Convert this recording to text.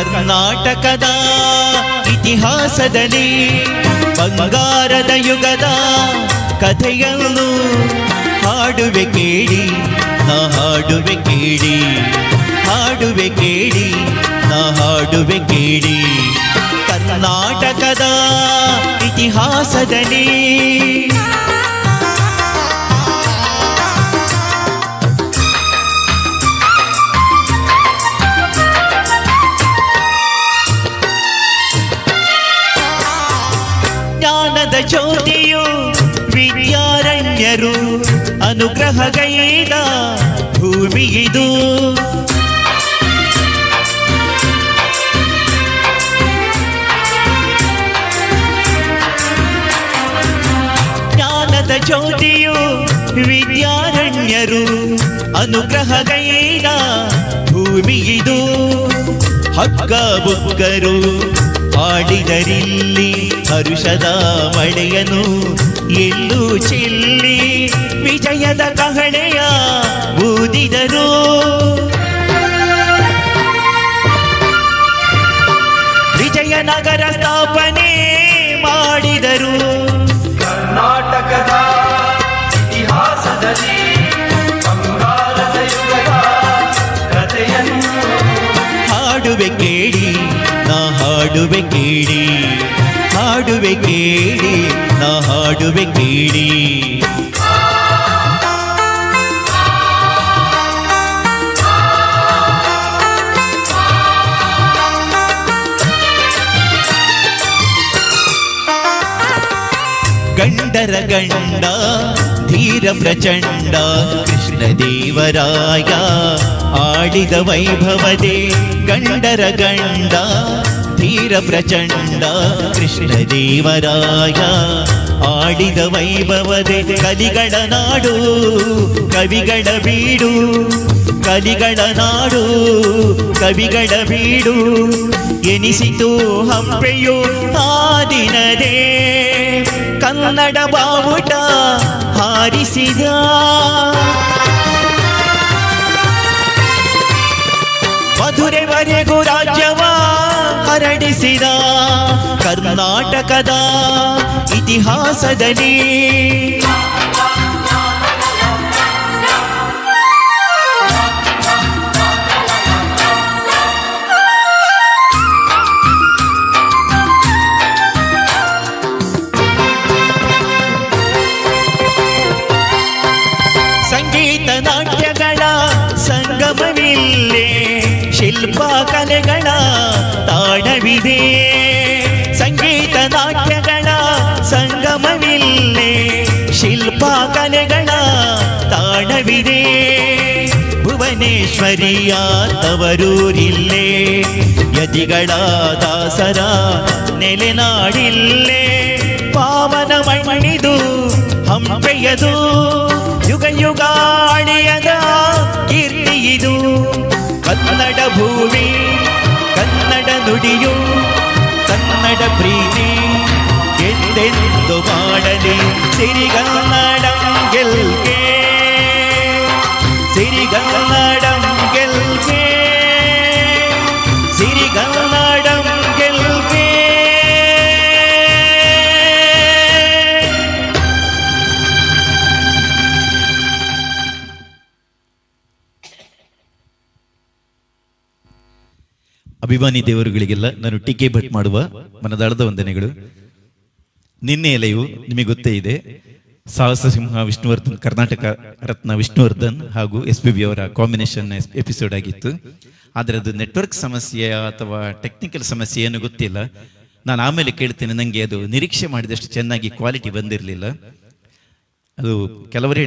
ಕರ್ನಾಟಕದ ಇತಿಹಾಸದಲ್ಲಿ ಬಂಗಾರದ ಯುಗದ ಕಥೆಯನ್ನು ಹಾಡುವೆ ಕೇಳಿ, ನಾ ಹಾಡುವೆ ಕೇಳಿ, ಹಾಡುವೆ ಕೇಳಿ, ನಾ ಹಾಡುವೆ ಕೇಳಿ. ಕರ್ನಾಟಕದ ಇತಿಹಾಸದಲ್ಲಿ ಜ್ಞಾನದ ಜ್ಯೋತಿಯು ವಿದ್ಯಾರಣ್ಯರು ಅನುಗ್ರಹಗೈದ ಭೂಮಿಯಿದು. ಜ್ಞಾನದ ಜ್ಯೋತಿಯು ವಿದ್ಯಾರಣ್ಯರು ಅನುಗ್ರಹಗೈದ ಭೂಮಿಯಿದು. ಹಗ್ಗ ಬುಕ್ಕರು ಆಡಿದರಿಲ್ಲಿ ಹರುಷದ ಮಳೆಯನು ಎಲ್ಲೂ ಚೆಲ್ಲಿ ವಿಜಯದ ಕಹಳೆಯ ಊದಿದರು. ವಿಜಯನಗರ ಸ್ಥಾಪನೆ ಮಾಡಿದರು. ಕರ್ನಾಟಕದ ಇತಿಹಾಸದಲ್ಲಿ ಬಂಗಾರದ ಯುಗದ ಕಥೆಯನ್ನು ಹಾಡುವೆ ಕೇಳಿ, ನಾ ಹಾಡುವೆ ಕೇಳಿ, ಹಾಡುವೆ ಕೇಳಿ, ನಾ ಹಾಡುವೆ ಕೇಳಿ. ಗಂಡರ ಗಂಡ ಧೀರ ಪ್ರಚಂಡ ಕೃಷ್ಣದೇವರಾಯ ಆಡಿದ ವೈಭವದೆ. ಗಂಡರ ಗಂಡ ಧೀರ ಪ್ರಚಂಡ ಕೃಷ್ಣದೇವರಾಯ ಆಡಿದ ವೈಭವದೆ. ಕಲಿಗಳ ನಾಡು ಕವಿಗಳ ಬೀಡು, ಕಲಿಗಳ ನಾಡು ಕವಿಗಳ ಬೀಡು ಎನಿಸಿತು ಹಂಪೆಯು ಆ ದಿನದೇ. ಕನ್ನಡ ಬಾವುಟ ಹಾರಿಸಿದ ಮಧುರೆವರೆಗೂ ರಾಜ್ಯವ ಹರಡಿಸಿದ. ಕರ್ನಾಟಕದ ಇತಿಹಾಸದಲ್ಲಿ ಸಂಗೀತ ನಾಟ್ಯಗಳ ಸಂಗಮವಿಲ್ಲೇ, ಶಿಲ್ಪ ಕಲೆಗಳ ತಾಣವಿದೆ. ಸಂಗೀತ ನಾಟ್ಯಗಳ ಸಂಗಮವಿಲ್ಲೇ, ಶಿಲ್ಪ ಕಲೆಗಳ ತಾಣವಿದೆ. ಭುವನೇಶ್ವರಿಯ ತವರೂರಿಲ್ಲೇ, ಯತಿಗಳ ದಾಸರ ನೆಲೆನಾಡಿಲ್ಲೇ. ಪಾವನ ಮಣ್ಣಿದು ಹಂಪೆಯದು, ಯುಗ ಯುಗಾಳಿಯದ ಕೀರ್ತಿಯಿದು. ಕನ್ನಡ ಭೂಮಿ ಕನ್ನಡ ನುಡಿಯು ಕನ್ನಡ ಪ್ರೀತಿ ಎಂದೆಂದು ಮಾಡಲಿ. ಸಿರಿಗನ್ನಡಂ ಗೆಲ್ಗೆ, ಸಿರಿಗನ್ನಡಂ ಗೆಲ್ಗೆ, ಸಿರಿಗನ್ನಡಂ ಗೆಲ್ಗೆ. ಅಭಿಮಾನಿ ದೇವರುಗಳಿಗೆಲ್ಲ ನಾನು ಟೀಕೆ ಭಟ್ ಮಾಡುವ ಮನದಾಳದ ವಂದನೆಗಳು. ನಿನ್ನೆ ಎಲೆಯು ನಿಮಗೆ ಗೊತ್ತೇ ಇದೆ, ಸಾಹಸ ಸಿಂಹ ವಿಷ್ಣುವರ್ಧನ್, ಕರ್ನಾಟಕ ರತ್ನ ವಿಷ್ಣುವರ್ಧನ್ ಹಾಗೂ SPB ಅವರ ಕಾಂಬಿನೇಷನ್ ಎಪಿಸೋಡ್ ಆಗಿತ್ತು. ಆದರೆ ಅದು ನೆಟ್ವರ್ಕ್ ಸಮಸ್ಯೆ ಅಥವಾ ಟೆಕ್ನಿಕಲ್ ಸಮಸ್ಯೆ ಏನು ಗೊತ್ತಿಲ್ಲ. ನಾನು ಆಮೇಲೆ ಕೇಳ್ತೇನೆ, ನನಗೆ ಅದು ನಿರೀಕ್ಷೆ ಮಾಡಿದಷ್ಟು ಚೆನ್ನಾಗಿ ಕ್ವಾಲಿಟಿ ಬಂದಿರಲಿಲ್ಲ. ಅದು ಕೆಲವರು